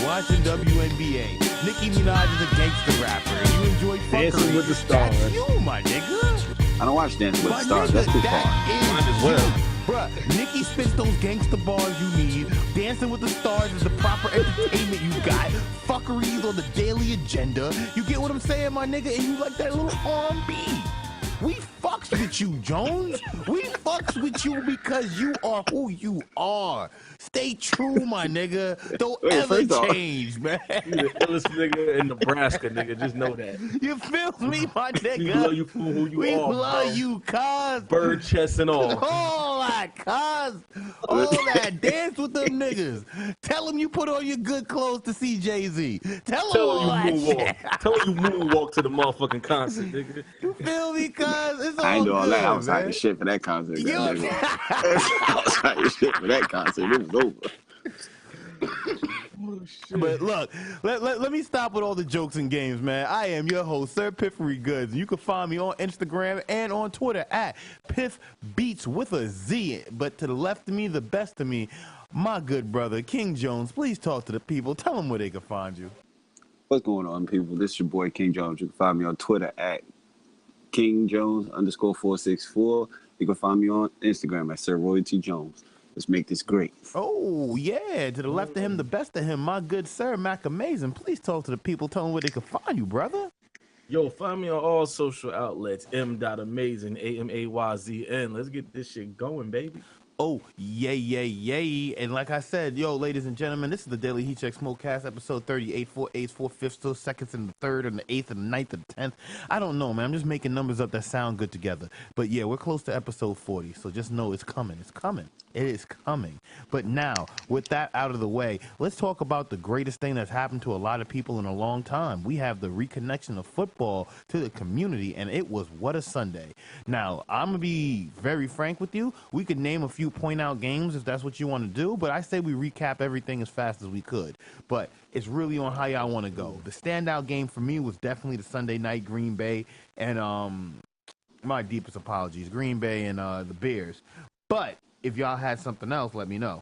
Watching WNBA. Nicki Minaj is a gangster rapper. And you enjoy fuckery. Dancing with the Stars. That's you, my nigga. I don't watch Dancing with the Stars. That's too far. Bruh, Nicki spits those gangster bars you need. Dancing with the Stars is the proper entertainment you got. Fuckeries on the daily agenda. You get what I'm saying, my nigga? And you like that little R&B. We fucks with you, Jones. We fucks with you because you are who you are. Stay true, my nigga. Don't ever change, man. You the illest nigga in Nebraska, nigga. Just know that. You feel me, my nigga? We love you for who you we are, We love bro. you, cuz. Bird chest and all. All that, cuz. All that. Dance with them niggas. Tell them you put on your good clothes to see Jay-Z. Tell them all that shit. Tell them you moonwalk to the motherfucking concert, nigga. You feel me, cuz? It's all I ain't doing all that. I good, was like man. shit for that concert. I was like shit for that concert. It was over. Oh, shit. But look, let me stop with all the jokes and games, man. I am your host, Sir Piffery You can find me on Instagram and on Twitter at PiffBeats with a Z. But to the left of me, the best of me, my good brother, King Jones. Please talk to the people. Tell them where they can find you. What's going on, people? This is your boy, King Jones. You can find me on Twitter at KingJones_464. You can find me on Instagram at Sir Royalty Jones. Let's make this great. Oh, yeah. To the left of him, the best of him, my good sir, Mac Amazing. Please talk to the people. Tell them where they can find you, brother. Yo, find me on all social outlets. M.Amazing, AMAYZN. Let's get this shit going, baby. Oh, yay, yay, yay. And like I said, yo, ladies and gentlemen, this is the Daily HeatCHecc Smokecast, episode 38, 4 8, 4 5, 2 seconds, and the 3rd, and the 8th, and the 9th, and the 10th. I don't know, man. I'm just making numbers up that sound good together. But yeah, we're close to episode 40, so just know it's coming. It's coming. It is coming. But now, with that out of the way, let's talk about the greatest thing that's happened to a lot of people in a long time. We have the reconnection of football to the community, and it was what a Sunday. Now, I'm going to be very frank with you. We could name a few point-out games if that's what you want to do, but I say we recap everything as fast as we could. But it's really on how y'all want to go. The standout game for me was definitely the Sunday night Green Bay and my deepest apologies, Green Bay and the Bears. But if y'all had something else, let me know.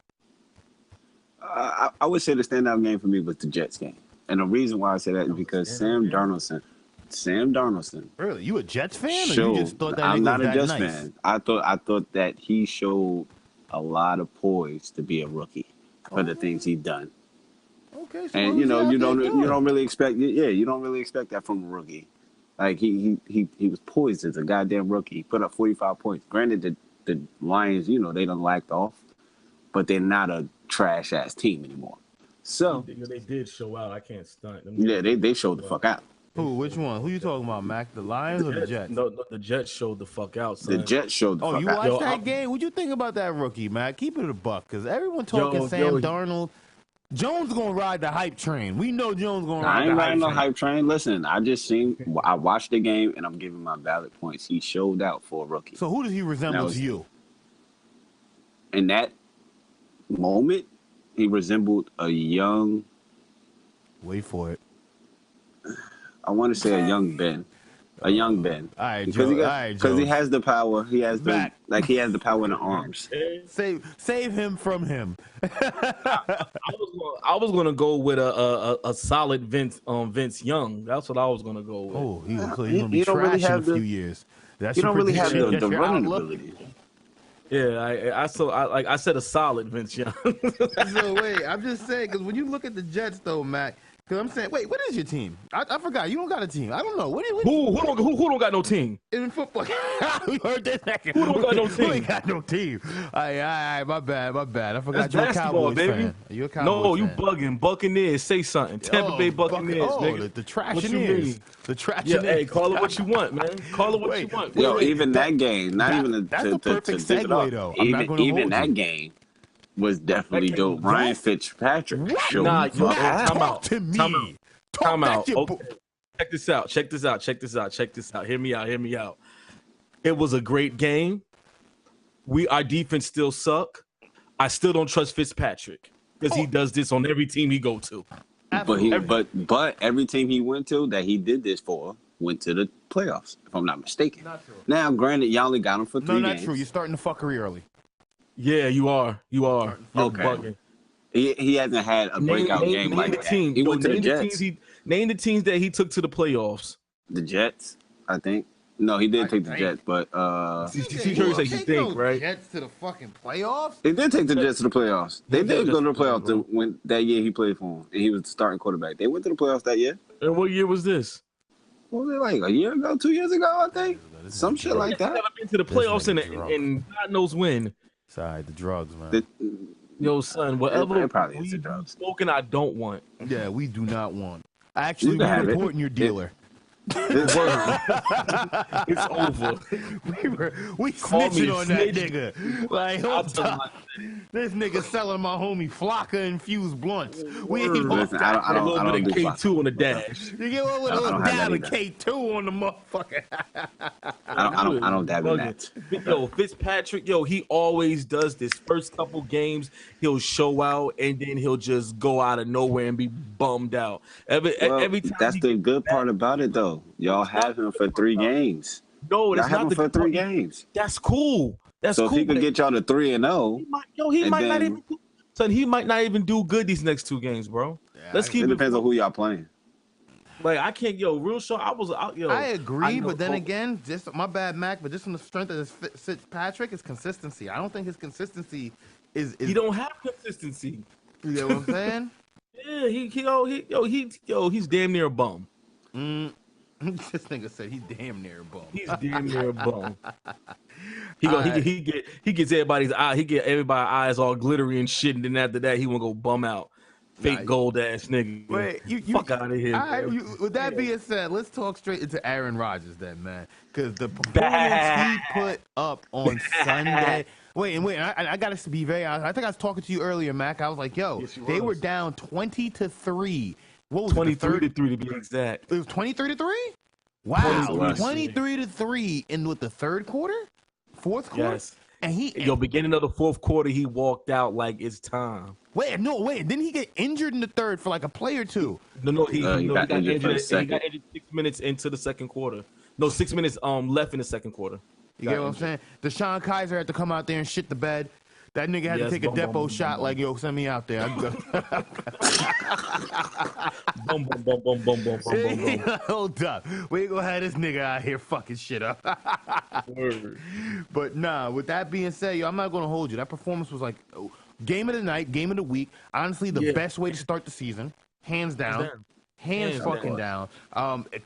I would say the standout game for me was the Jets game. And the reason why I say that is because Sam Darnoldson. Really? You a Jets fan? Showed, or you just thought that I'm not a Jets nice? fan. I thought that he showed a lot of poise to be a rookie for the things he'd done. Okay, so and you don't really expect that from a rookie. Like he was poised as a goddamn rookie. He put up 45 points. Granted, the Lions, they done lacked off, but they're not a trash ass team anymore. So they did show out. I can't stunt. Yeah, they showed the fuck out. Who? Which one? Who you talking about, Mac? The Lions or the Jets? No, the Jets showed the fuck out, son. The Jets showed the fuck out. Oh, you watched that game? What'd you think about that rookie, Mac? Keep it a buck, because everyone talking Sam Darnold. Jones gonna ride the hype train. We know Jones gonna ride the hype train. I ain't riding no hype train. Listen, I watched the game, and I'm giving my valid points. He showed out for a rookie. So who does he resemble to you? In that moment, he resembled a young... Wait for it. I want to say a young Ben. A young Ben. All right, Joe. Because he has the power. He has the power in the arms. Save him from him. I was gonna go with a solid Vince Young. That's what I was gonna go with. Oh, he's gonna be trash in a few years. You don't really have the running ability. Yeah, I said a solid Vince Young. So wait, I'm just saying, because when you look at the Jets, though, Mac, because I'm saying, wait, what is your team? I forgot. You don't got a team. I don't know. Who don't got no team in football? We heard this. Who don't got no team? Who ain't got no team? All right, my bad. I forgot you're a Cowboys baby. Fan. You're a Cowboys fan. Bugging. Buccaneers, say something. Tampa Bay Buccaneers, nigga. The Trashineers. The Trashineers. Yeah, hey, call it what you want, man. Call it what you want. Yo, even that game, that's a perfect segue, though. Even that game was definitely dope. Ryan Fitzpatrick showed Time out. Talk Okay. Check this out. Check this out. Check this out. Check this out. Hear me out. Hear me out. It was a great game. Our defense still suck. I still don't trust Fitzpatrick because he does this on every team he go to. But every team he went to that he did this for went to the playoffs, if I'm not mistaken. Not true. Now, granted, y'all only got him for 3 games. No, not true. You're starting the fuckery early. Yeah, you are. You are. You're Okay. bugging. He hasn't had a breakout game like that. He went to the Jets. Name the teams that he took to the playoffs. The Jets, I think. No, he did take the Jets, but right? Jets to the fucking playoffs? He did take the Jets to the playoffs. They did go to the playoffs when that year he played for him, and he was the starting quarterback. They went to the playoffs that year. And what year was this? What was it like a year ago, 2 years ago? I think some shit like that. I've never been to the playoffs and God knows when. Sorry, the drugs, man. Yo, son, whatever we've spoken, I don't want. Yeah, we do not want. Actually, we're reporting your dealer. It's over. We snitching on that nigga. Like, this nigga selling my homie Flocka infused blunts. We ain't Listen, I don't do K2 on the dash. You get one with a little dab of K2 on the motherfucker. I don't dab in that. Yo, Fitzpatrick, he always does this. First couple games, he'll show out, and then he'll just go out of nowhere and be bummed out. Every time. That's the good part about it, though. Y'all have him for 3 games. No, it's not for 3 games. That's cool. So if he could get y'all to 3-0, he might not even. Son, he might not even do good these next 2 games, bro. Yeah, it depends on who y'all playing. Like I can't, real short. I agree, but then again, just my bad, Mac. But just from the strength of Fitzpatrick is consistency. I don't think his consistency is. He don't have consistency. You get what I'm saying? Yeah, he's damn near a bum. This nigga said he damn near a bum. He's damn near a bum. He gets everybody's eyes all glittery and shit, and then after that he wanna go bum out. Fake gold ass nigga. Wait, you fuck out of here. With that being said, let's talk straight into Aaron Rodgers then, man. Because the performance he put up on Sunday. Wait, I got to be very honest. I think I was talking to you earlier, Mac. I was like, they were down 20-3. What was 23-3 to be exact. It was 23-3? Wow. 23-3 in with the third quarter? Fourth quarter? Yes. And beginning of the fourth quarter, he walked out like it's time. Wait, didn't he get injured in the third for like a play or two? No, he got injured. He got injured 6 minutes into the second quarter. No, 6 minutes left in the second quarter. You get what I'm saying? Deshaun Kaiser had to come out there and shit the bed. That nigga had to take a depot shot like, send me out there. Hold up. We ain't gonna have this nigga out here fucking shit up. Word. But nah, with that being said, I'm not gonna hold you. That performance was like game of the night, game of the week. Honestly, the best way to start the season. Hands down. Hands fucking down.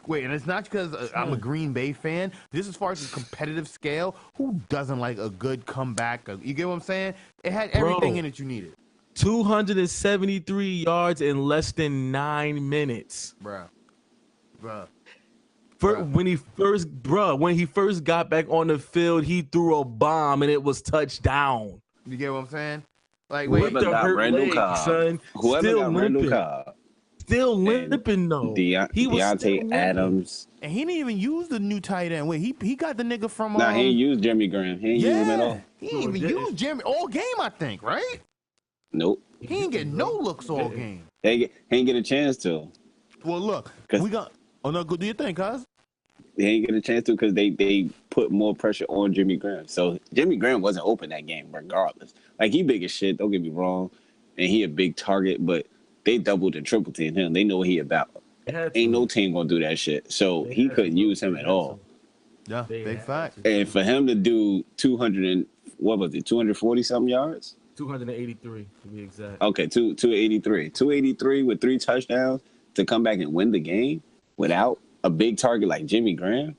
Wait, and it's not because I'm a Green Bay fan. Just as far as the competitive scale, who doesn't like a good comeback? You get what I'm saying? It had everything in it you needed. 273 yards in less than 9 minutes. Bruh. When he first got back on the field, he threw a bomb and it was touchdown. You get what I'm saying? Like, whoever got Randall Cobb, still limping though. Deontay Adams. And he didn't even use the new tight end. Wait, he got the nigga from. Nah, he ain't used Jimmy Graham. He ain't used him at all. He ain't even used Jimmy all game, I think, right? Nope. He ain't get no looks all game. He ain't get a chance to. Well, look, we got. Oh no, good. Do you think, cuz? He ain't get a chance to because they put more pressure on Jimmy Graham. So Jimmy Graham wasn't open that game regardless. Like, he big as shit. Don't get me wrong, and he a big target, but they doubled and tripled teamed him. They know what he about. Ain't no team gonna do that shit. So he couldn't use him at all. Yeah, big fact. And for him to do 240 something yards? 283 to be exact. Okay, 283. 283 with 3 touchdowns to come back and win the game without a big target like Jimmy Graham.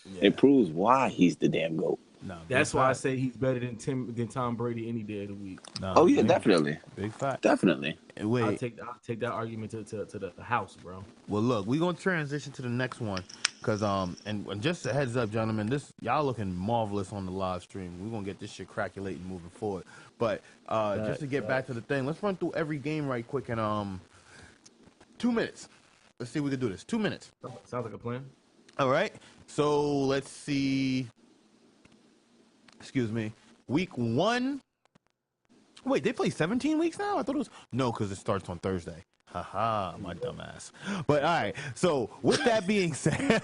Yeah. It proves why he's the damn GOAT. No, that's why I say he's better than Tom Brady any day of the week. No, definitely. Big fact. Definitely. Wait, I'll take that argument to the house, bro. Well, look, we're gonna transition to the next one, cause and just a heads up, gentlemen, y'all looking marvelous on the live stream. We're gonna get this shit craculating moving forward. But just to get back to the thing, let's run through every game right quick in 2 minutes. Let's see if we can do this. 2 minutes. Sounds like a plan. All right. So let's see. Excuse me. Week 1. Wait, they play 17 weeks now? I thought it was no, because it starts on Thursday. Haha, my dumbass. But all right. So with that being said,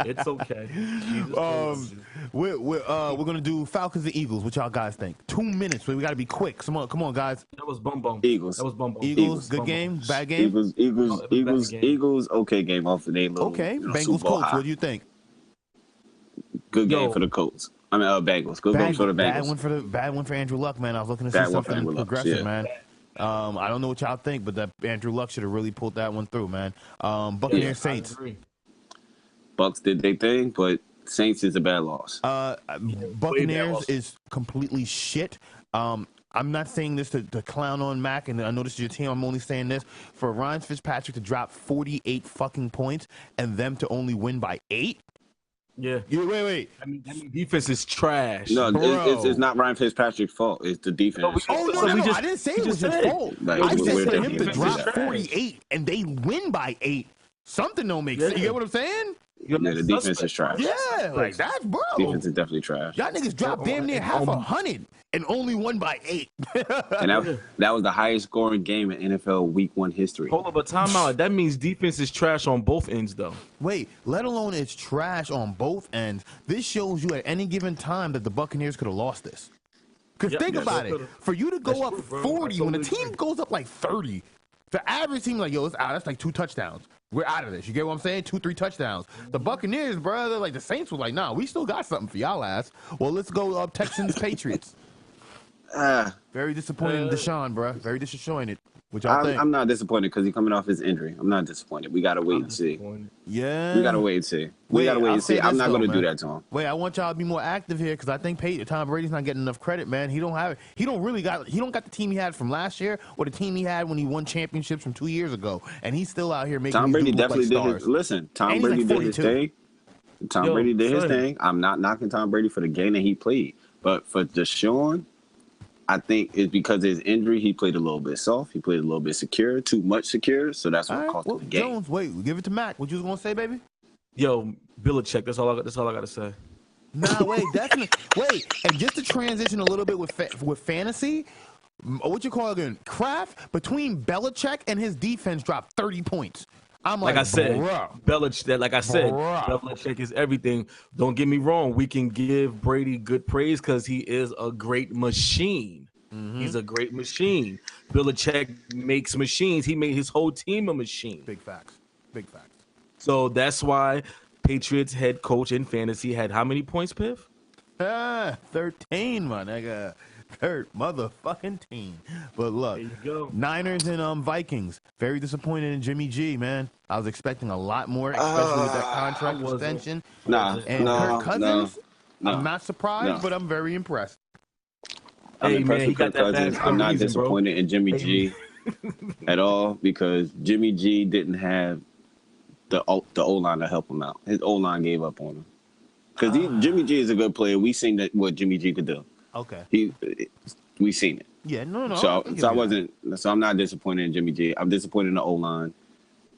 It's okay. Jesus we're gonna do Falcons and Eagles. What y'all guys think? 2 minutes. We gotta be quick. Come on, guys. That was bum bum. Eagles. That was bum bum. Eagles. Good Bum game. bum. Bad game. Eagles. Okay game off the day. Okay. You know, Bengals. Super Bowl Colts. high. What do you think? Good game Yo. for the Colts. I mean, Bengals. Good game for the Bengals. Bad one for Andrew Luck, man. I was looking to Bad see one for something Andrew Luck, progressive, yeah. man. I don't know what y'all think, but that Andrew Luck should have really pulled that one through, man. Buccaneers Saints. Bucks did their thing, but Saints is a bad loss. Buccaneers is completely shit. I'm not saying this to clown on Mac, and I know this is your team. I'm only saying this for Ryan Fitzpatrick to drop 48 fucking points and them to only win by 8. Yeah. Wait. I mean, defense is trash. No, Bro. it's not Ryan Fitzpatrick's fault. It's the defense. Oh, no, I didn't say it was his fault. Like, I said we're for the him to defense drop is trash. 48 and they win by 8. Something don't make sense. You get what I'm saying? Yeah, the defense is trash. Yeah, like that's bro. Defense is definitely trash. Y'all niggas dropped damn near half 100 and only won by 8. And that was the highest scoring game in NFL Week 1 history. Hold up, but timeout. That means defense is trash on both ends, though. Wait, let alone it's trash on both ends. This shows you at any given time that the Buccaneers could have lost this. Because think about it. For you to go up 40 when a team goes up like 30, the average team like, yo, it's out. That's like 2 touchdowns. We're out of this. You get what I'm saying? 2-3 touchdowns. The Buccaneers, brother, like the Saints were like, nah, we still got something for y'all ass. Well, let's go Texans Patriots. Very disappointed in Deshaun, bro. Very disappointed. What y'all think? I'm not disappointed because he's coming off his injury. I'm not disappointed. We gotta wait and see. Yeah. We gotta wait and see. We gotta wait and see. I'm not gonna do that to him. Wait, I want y'all to be more active here because I think Tom Brady's not getting enough credit, man. He don't got the team he had from last year or the team he had when he won championships from 2 years ago, and he's still out here making. Tom Brady definitely did his. Listen, Tom Brady did his thing. Tom Brady did his thing. I'm not knocking Tom Brady for the game that he played, but for Deshaun, I think it's because of his injury. He played a little bit soft. He played a little bit secure, too much secure. So that's what cost him the game. Jones, wait, give it to Mac. What you was gonna say, baby? Yo, DailyHeatCHecc. That's all I got to say. Nah, wait, definitely. Wait, and just to transition a little bit with fantasy, what you call it again? Kraft, between Belichick and his defense dropped 30 points. I'm like I said, Belichick is everything. Don't get me wrong. We can give Brady good praise because he is a great machine. Mm-hmm. He's a great machine. Belichick makes machines. He made his whole team a machine. Big facts. So that's why Patriots head coach in fantasy had how many points, Piff? 13, my nigga. Third motherfucking team. But look, there you go. Niners and Vikings. Very disappointed in Jimmy G, man. I was expecting a lot more, especially with that contract extension. Kirk Cousins. I'm not surprised, but I'm very impressed. I'm impressed with Kirk Cousins. I'm not disappointed in Jimmy G at all because Jimmy G didn't have the O-line to help him out. His O-line gave up on him. Because Jimmy G is a good player. We seen that what Jimmy G could do. Okay. We seen it. Yeah, no. So I'm not disappointed in Jimmy G. I'm disappointed in the O-line,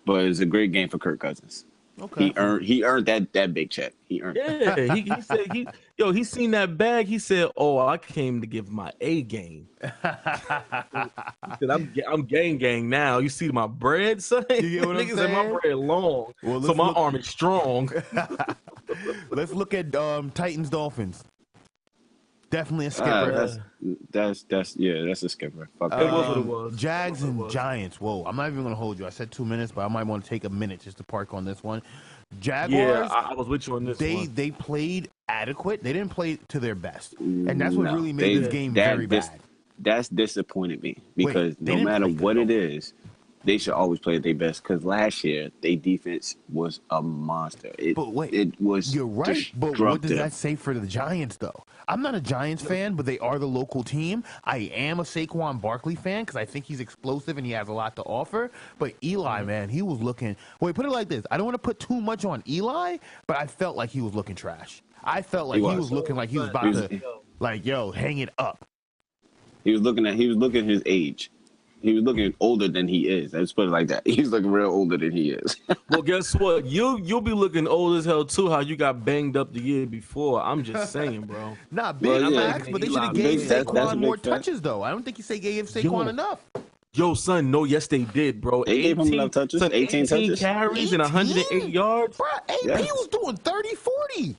but it's a great game for Kirk Cousins. Okay. He earned that big check. He earned it. Yeah, he said he seen that bag. He said, "Oh, I came to give my A game." He said, "I'm gang now. You see my bread, son? You get what I'm saying? My bread long, so my arm is strong." Let's look at Titans Dolphins. Definitely a skipper. That's a skipper. Fuck it was what it was. Jags and Giants. Whoa, I'm not even gonna hold you. I said 2 minutes, but I might want to take a minute just to park on this one. Jaguars. Yeah, I was with you on this one. They played adequate. They didn't play to their best, and that's what really made this game very bad. That's disappointed me because no matter what it is, they should always play at their best. Because last year, their defense was a monster. It was. You're right, but what does that say for the Giants, though? I'm not a Giants fan, but they are the local team. I am a Saquon Barkley fan because I think he's explosive and he has a lot to offer. But Eli, man, he was looking. Wait, put it like this: I don't want to put too much on Eli, but I felt like he was looking trash. I felt like he was looking like he was about to, like, yo, hang it up. He was looking his age. He was looking older than he is. Let's put it like that. He's looking real older than he is. Well, guess what? You'll be looking old as hell too. How you got banged up the year before? I'm just saying, bro. Nah, big Well, yeah. facts, but they should have Big- gave that's a Saquon big more fact. touches, though. I don't think they gave Saquon enough. Yo, son, no, yes, they did, bro. They gave him enough touches. Son, 18 touches. carries and 108 yards. Bro, AP Yes. was doing 30, 40.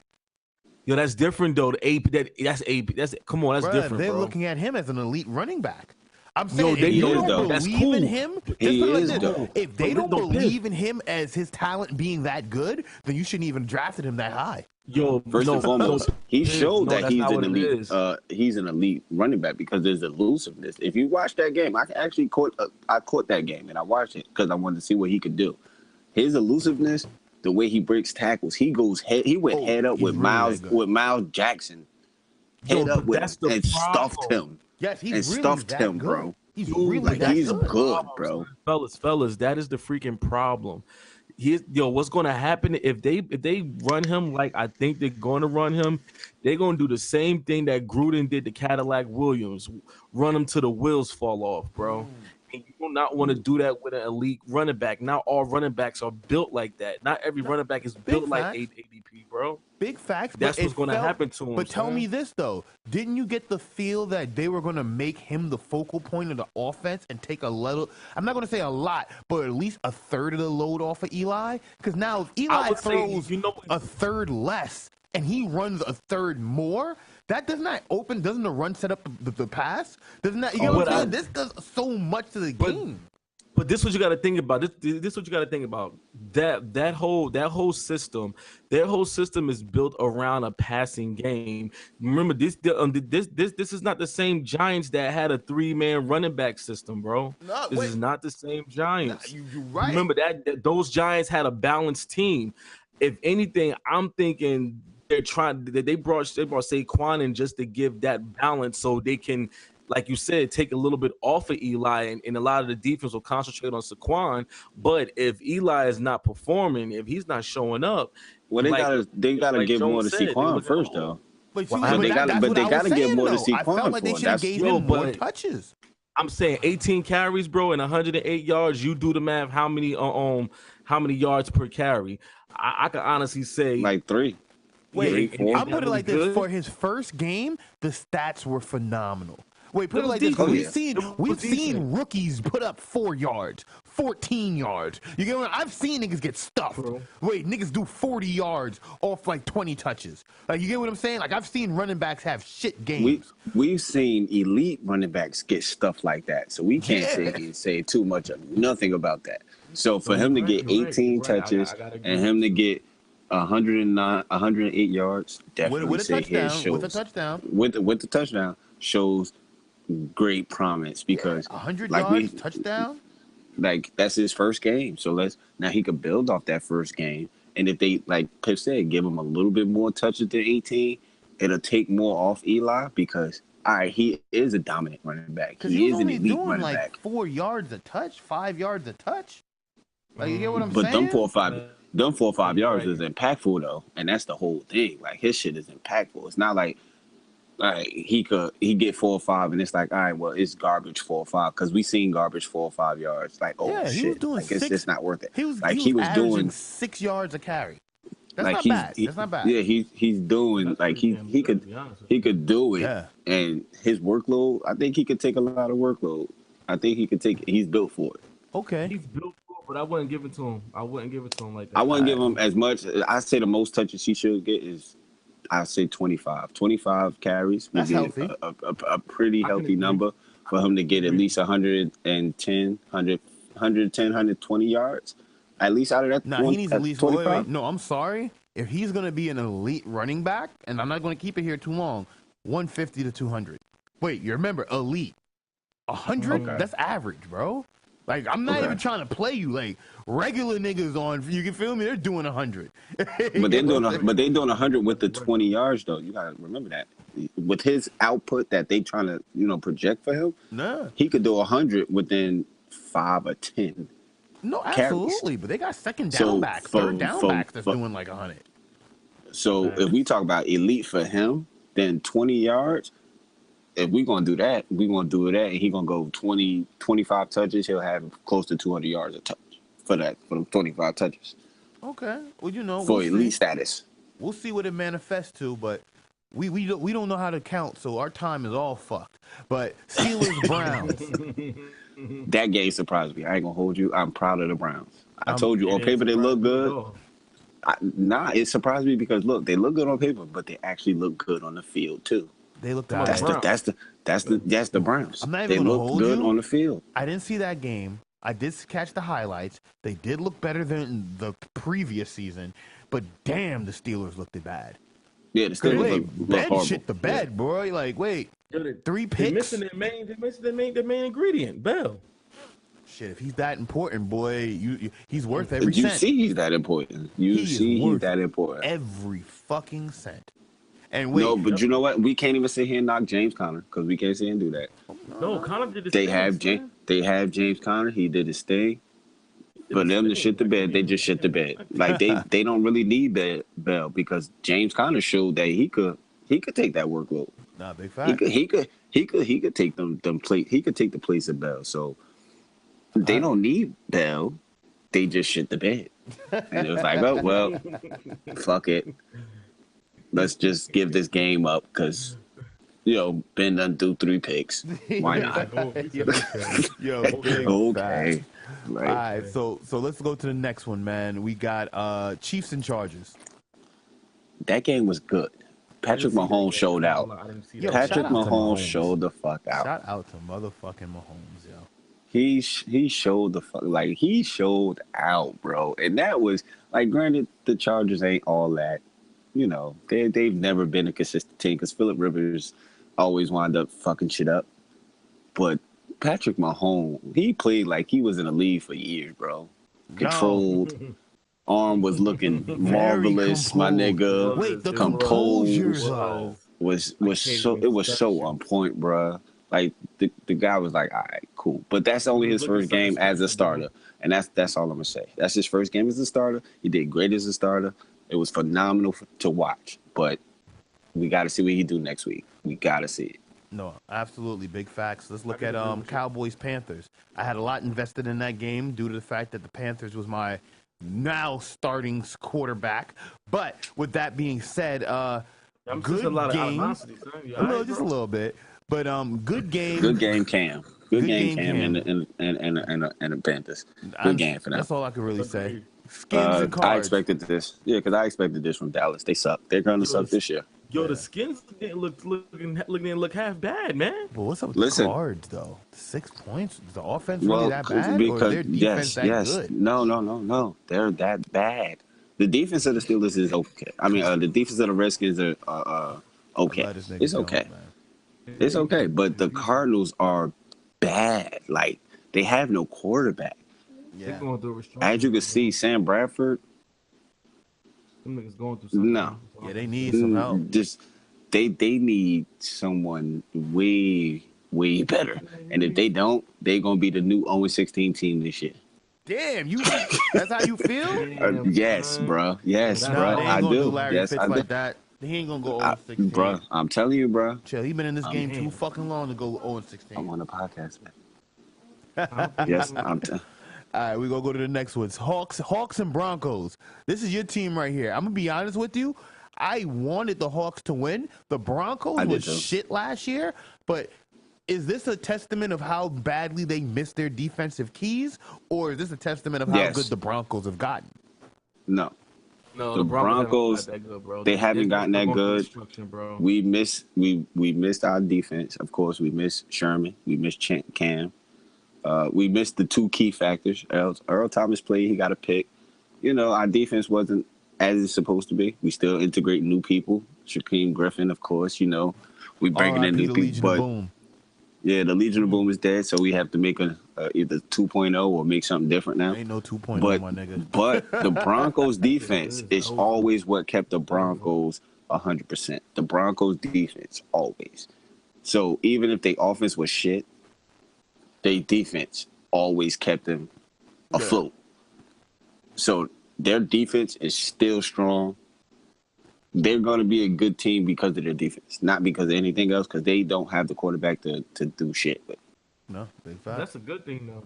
Yo, that's different though. The AP, that's AP. That's come on, that's Bruh, different, they're bro. looking at him as an elite running back. I'm Yo, saying they if you is, don't though. That's believe cool. in him, just He put it like is, this. though. If they But don't don't believe in him as his talent being that good, then you shouldn't even drafted him that high. Yo, First and foremost, he showed that that's he's not an what it elite. is. He's an elite running back because there's elusiveness. If you watch that game, I actually caught that game and I watched it because I wanted to see what he could do. His elusiveness, the way he breaks tackles, he goes head. He went head up he's with really that good. Miles Jackson, Yo, head up but with that's him the and stuffed problem. him. Yes, he's And really stuffed that him, good. bro. He's Dude, really Like that he's good. good, bro. Fellas, that is the freaking problem. What's gonna happen if they run him like I think they're gonna run him? They're gonna do the same thing that Gruden did to Cadillac Williams, run him till the wheels fall off, bro. And you do not want to do that with an elite running back. Not all running backs are built like that. Not every running back is built like facts. ADP, bro. Big facts. That's but what's going to happen to him. But tell son. me this though: didn't you get the feel that they were going to make him the focal point of the offense and take a little? I'm not going to say a lot, but at least a third of the load off of Eli. Because now if Eli would say, throws what- a third less and he runs a third more, that does not open. Doesn't the run set up the pass? Doesn't that? You know what I'm saying? This does so much to the game. But this is what you got to think about. This is what you got to think about. That whole system, their whole system is built around a passing game. Remember, this is not the same Giants that had a 3-man running back system, bro. No, this wait. is not the same Giants. You're right. Remember that those Giants had a balanced team. If anything, I'm thinking they brought Saquon in just to give that balance so they can, like you said, take a little bit off of Eli, and a lot of the defense will concentrate on Saquon. But if Eli is not performing, if he's not showing up, Well, they gotta give more to Saquon first, though. But they gotta give more to Saquon. I felt like they should have gave him more touches. I'm saying 18 carries, bro, and 108 yards. You do the math. How many yards per carry? I can honestly say like 3. Wait, 4. I'll put it like this: for his first game, the stats were phenomenal. Wait, put it like this: we've seen rookies put up 4 yards, 14 yards. You get what I've seen niggas get stuffed. Wait, niggas do 40 yards off like 20 touches. Like, you get what I'm saying? Like, I've seen running backs have shit games. We've seen elite running backs get stuff like that, so we can't say too much of nothing about that. So for him to get 18 touches and him to get 108 yards, definitely with a touchdown with the touchdown shows great promise because 100 yards touchdown. Like that's his first game, so now he could build off that first game. And if they, like Pip said, give him a little bit more touches than 18, it'll take more off Eli because he is a dominant running back. He is an elite doing running like back. 4 yards a touch, 5 yards a touch. Like, you get what I'm But saying? them 4 or 5 yards is impactful though, and that's the whole thing. Like his shit is impactful. It's not like he get 4 or 5, and it's like, all right, well, it's garbage 4 or 5 because we seen garbage 4 or 5 yards. Like, oh Yeah, he shit, was doing like it's just not worth it. He was doing doing 6 yards a carry. That's like not bad. That's not bad. Yeah, he's doing like he could do it, Yeah. and his workload. I think he could take a lot of workload. I think he could take. He's built for it. Okay. he's built for it, but I wouldn't give it to him. I wouldn't give it to him like that. I wouldn't give him as much. I say the most touches he should get is, I say 25. 25 carries would That's be healthy. a pretty healthy number for him to get at least 110, 120 yards. At least out of that. Nah, he needs at least 25. wait. No, I'm sorry. If he's gonna be an elite running back, and I'm not gonna keep it here too long, 150 to 200. Wait, you remember elite? 100? Okay. That's average, bro. Like, I'm not even trying to play you. Like, regular niggas on, you can feel me? They're doing 100. But they're doing 100 with the 20 yards though. You gotta remember that. With his output that they trying to project for him, Nah. he could do 100 within 5 or 10. No, carries. absolutely. But they got second down So, backs, for- third down for- backs that's for- doing like 100. So if we talk about elite for him, then 20 yards, if we're going to do that, we're going to do that, and he's going to go 20, 25 touches. He'll have close to 200 yards a touch for them 25 touches. Okay. Well, you know, For we'll elite see. status. We'll see what it manifests to, but we don't know how to count, so our time is all fucked. But Steelers Browns. That game surprised me. I ain't going to hold you. I'm proud of the Browns. I told you, on paper they look good. It surprised me because, look, they look good on paper, but they actually look good on the field, too. They look That's the Browns. I'm not even They gonna look hold good you. on the field. I didn't see that game. I did catch the highlights. They did look better than the previous season, but damn, the Steelers looked bad. Yeah, the Steelers look Ben horrible. shit the bed, bro. Like, wait, 3 picks? They're missing their main ingredient, Bell. Shit, if he's that important, boy, he's worth every You cent. see he's that important. He's that important. Every fucking cent. And wait, No, but you know what? We can't even sit here and knock James Conner because we can't sit here and do that. No, Conner did his They thing. they have James Conner. He did his thing. For them to shit the bed, they just shit the bed. Like they don't really need Bell because James Conner showed that he could take that workload. Nah, big fact. He could take them plate. He could take the place of Bell. So they don't need Bell. They just shit the bed. And it was like, oh well, fuck it. Let's just give this game up because Ben done threw 3 picks. Why not? Yo, okay. Right. All right, so let's go to the next one, man. We got Chiefs and Chargers. That game was good. Patrick Mahomes showed out. Patrick Mahomes showed the fuck out. Shout out to motherfucking Mahomes, yo. He showed he showed out, bro. And that was like, granted, the Chargers ain't all that. They've never been a consistent team because Phillip Rivers always wound up fucking shit up. But Patrick Mahomes, he played like he was in the league for years, bro. Controlled. Arm was looking marvelous, my nigga. Wait, the composed was so on point, bro. Like the guy was like, all right, cool. But that's only his first game as a starter, and that's all I'm gonna say. That's his first game as a starter. He did great as a starter. It was phenomenal to watch. But we got to see what he do next week. We got to see it. No, absolutely. Big facts. Let's look at Cowboys-Panthers. I had a lot invested in that game due to the fact that the Panthers was my now starting quarterback. But with that being said, good game. Just a little bit. But good game. Good game, Cam. Good game, Cam, and the Panthers. Good game for them. That's all I can really say. Skins and cards. I expected this. Yeah, because I expected this from Dallas. They suck. They're going to suck this year. Yo, the Skins didn't look half bad, man. But what's up with the cards, though? 6 points? Is the offense really that bad? Because, or is their defense that good? No. They're that bad. The defense of the Steelers is okay. I mean, the defense of the Redskins are okay. It's okay. It's okay. But the Cardinals are bad. Like, they have no quarterback. Yeah. As you can see, Sam Bradford. Them niggas going through something. No. Yeah, they need some help. They need someone way better. And if they don't, they're gonna be the new 0-16 team this year. Damn, that's how you feel? Yes, bro. Yes, bro. I do. Yes, I do. Like that. He ain't gonna go 0-16. Bro, I'm telling you, bro. Chill. He been in this game too fucking long to go 0-16. I'm on the podcast, man. Yes, all right, we're going to go to the next ones. Hawks and Broncos. This is your team right here. I'm going to be honest with you. I wanted the Hawks to win. The Broncos was shit last year, but is this a testament of how badly they missed their defensive keys, or is this a testament of how good the Broncos have gotten? No, the Broncos that good, bro. They haven't gotten that good. Bro. We missed our defense. Of course, we missed Sherman. We missed Cam. We missed the 2 key factors. Earl Thomas played. He got a pick. Our defense wasn't as it's supposed to be. We still integrate new people. Shaquem Griffin, of course. We bringing in new people. But yeah, the Legion of Boom is dead, so we have to make either 2.0 or make something different now. Ain't no 2.0, my nigga. But the Broncos defense is always what kept the Broncos 100%. The Broncos defense, always. So even if their offense was shit, their defense always kept them afloat. So their defense is still strong. they're going to be a good team because of their defense, not because of anything else. Because they don't have the quarterback to do shit with. No, big fact. That's a good thing, though.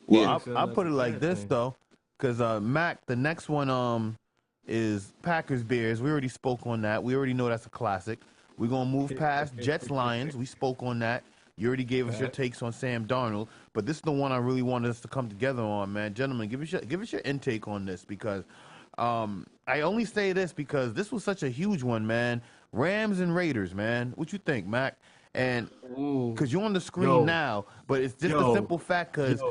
Well, Yeah. I'll put it like this though, because Mac, the next one is Packers Bears. We already spoke on that. We already know that's a classic. We're gonna move past Jets Lions. We spoke on that. You already gave us your takes on Sam Darnold, but this is the one I really wanted us to come together on, man. Gentlemen, give us your intake on this because I only say this because this was such a huge one, man. Rams and Raiders, man. What you think, Mac? And because you're on the screen now, but it's just a simple fact because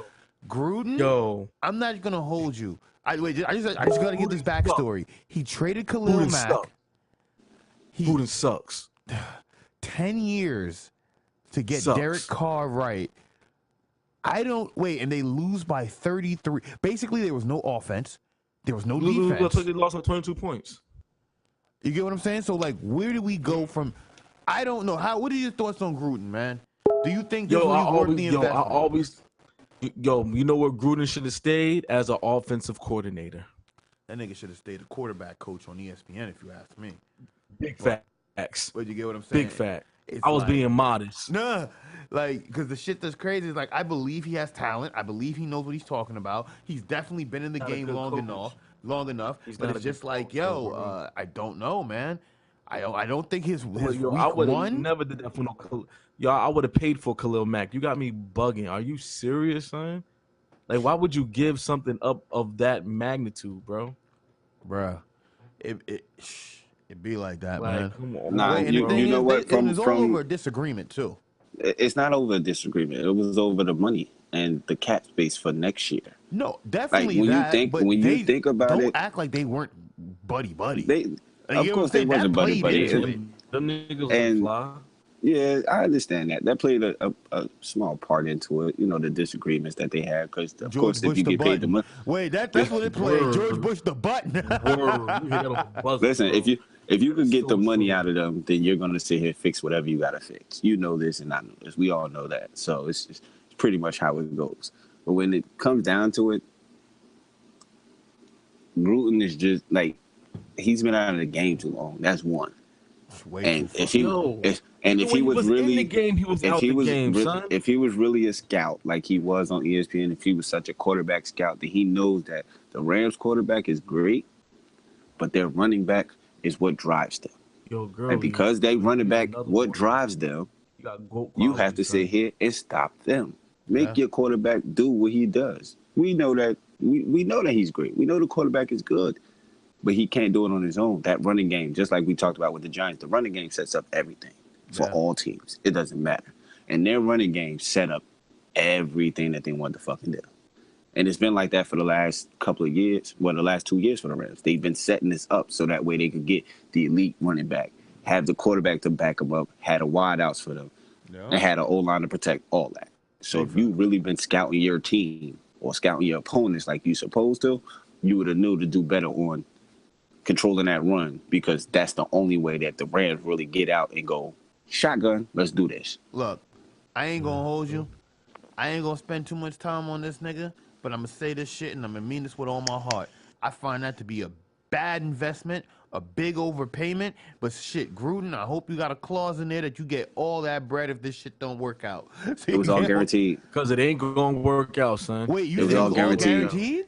Gruden. I'm not gonna hold you. I just gotta give this backstory. He traded Khalil Mack. Gruden sucks. 10 years to get Derek Carr right. And they lose by 33. Basically, there was no offense. There was no defense. They lost by 22 points. You get what I'm saying? So, like, where do we go from? I don't know. What are your thoughts on Gruden, man? Do you think this was worth the investment? You know where Gruden should have stayed? As an offensive coordinator. That nigga should have stayed a quarterback coach on ESPN, if you ask me. Big facts. But you get what I'm saying? Big fact. I was being modest. Nah, like, because the shit that's crazy is, like, I believe he has talent. I believe he knows what he's talking about. He's definitely been in the game long enough. But it's just like, I don't know, man. I don't think his week one. Never did that for no. I would have paid for Khalil Mack. You got me bugging. Are you serious, son? Like, why would you give something up of that magnitude, bro? Bruh, it be like that, man. Come on. Nah, you know what? It was all over a disagreement too. It's not over a disagreement. It was over the money and the cap space for next year. No, definitely. Like, when you think about don't it, act like they weren't buddy. Of course, they wasn't buddy. Them niggas fly. Yeah, I understand that. That played a small part into it. You know, the disagreements that they had. Because of course, if you get paid the money. Wait, that's what it played. George Bush the button. Listen, if you could get the money out of them, then you're gonna sit here and fix whatever you gotta fix. You know this, and I know this. We all know that. So it's pretty much how it goes. But when it comes down to it, Gruden is just like he's been out of the game too long. That's one. If he was really in the game, he was out the game, son. If he was really a scout like he was on ESPN, if he was such a quarterback scout, then he knows that the Rams quarterback is great, but their running back is what drives them. And because they running back what drives them, you have to sit here and stop them. Make your quarterback do what he does. We know that we know that he's great. We know the quarterback is good. But he can't do it on his own. That running game, just like we talked about with the Giants, the running game sets up everything for all teams. It doesn't matter. And their running game set up everything that they want to fucking do. And it's been like that for the last couple of years. Well, the last 2 years for the Rams. They've been setting this up so that way they could get the elite running back, have the quarterback to back them up, had a wide outs for them, and had an O-line to protect all that. So if you really been scouting your team or scouting your opponents like you supposed to, you would have knew to do better on controlling that run, because that's the only way that the Rams really get out and go, shotgun, let's do this. Look, I ain't gonna hold you. I ain't gonna spend too much time on this nigga, but I'm gonna say this shit and I'm gonna mean this with all my heart. I find that to be a bad investment, a big overpayment, but shit, Gruden, I hope you got a clause in there that you get all that bread if this shit don't work out. It was all guaranteed. Because it ain't gonna work out, son. Wait, you think it was all guaranteed?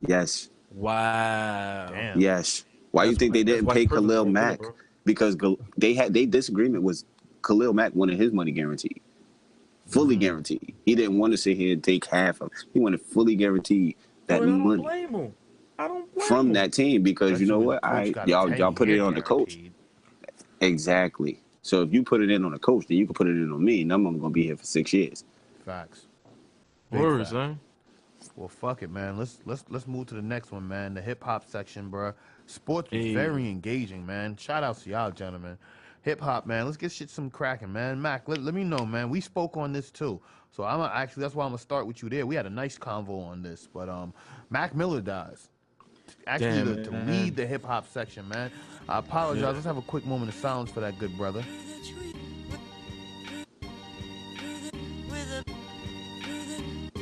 Yes. Wow. Damn. Yes. Why do you think they didn't pay Khalil Mack? Because they disagreement was Khalil Mack wanted his money guaranteed, fully guaranteed. He didn't want to sit here and take half of. He wanted fully guaranteed that money from that team, because you know what? Y'all put it on the coach. Exactly. So if you put it in on the coach, then you can put it in on me, and I'm only gonna be here for 6 years. Facts. Words, man. Well, fuck it, man. Let's move to the next one, man. The hip hop section, bro. Sports was very engaging, man. Shout out to y'all, gentlemen. Hip hop, man. Let's get shit some cracking, man. Mac, let me know, man. We spoke on this too, so that's why I'm gonna start with you there. We had a nice convo on this, but Mac Miller dies. Actually, to lead the hip hop section, man. I apologize. Let's have a quick moment of silence for that good brother.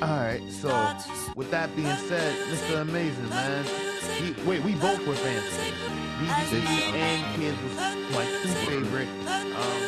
All right, so with that being said, Mr. Amazing, man. We both were fans of his. BBC and Kids was my two favorite.